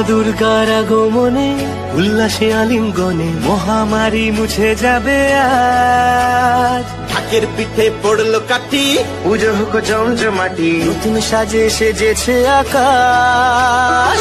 দুর্গার আগমনে উল্লাসে আলিঙ্গনে মহামারী মুছে যাবে আজ। ঢাকের পিঠে পড়লো কাঠি, পুজো হোক জমজমাটি, নতুন সাজে সেজেছে আকাশ।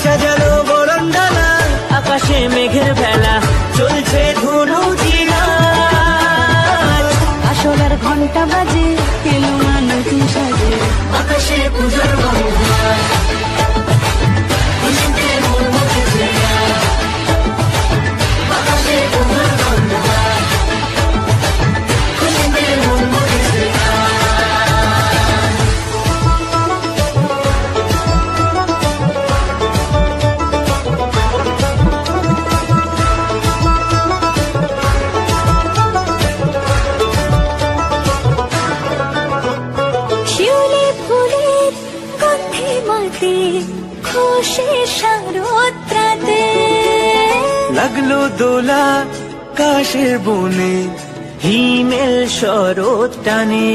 সাজানো বরণডালা, আকাশে মেঘের ভেলা, চলছে ধনু চিরাজ। আসলার ঘন্টা বাজে, এলো না নতুন সাজে, আকাশে পূজার বন্ধন, খুশিতে মন মুখেছে আজ। আকাশে পূজার বন্ধন, খুশিতে মন মুখেছে আজ। লাগলো দোলা কাশের বনে, হিমেল শরৎ টানে।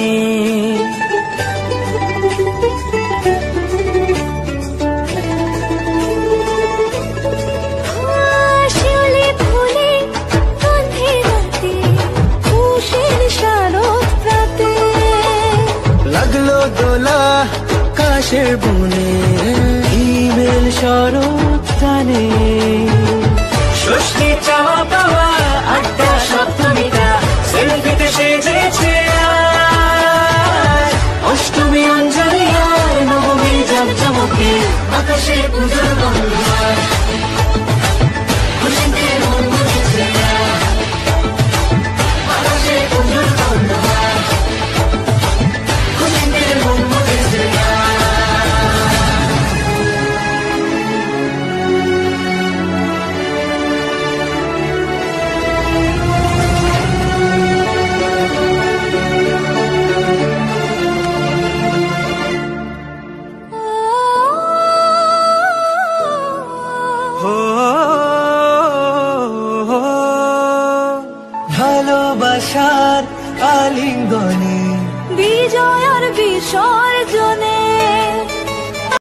লাগলো দোলা কাশের বনে, হিমেল শরৎ টানে। ষষ্ঠী চাওয়া পাওয়া আড্ডা সপ্তমীটা সেলফিতে সেজেছে আজ। অষ্টমী অঞ্জলি আর নবমী জমজমকে, আকাশে পুজোর বন্ধন, খুশিতে মন মুখেছে আজ। আকাশে পুজোর বন্ধন, খুশিতে মন মুখেছে আজ। ভালোবাসার আলিঙ্গনে বিজয় আর বিষয়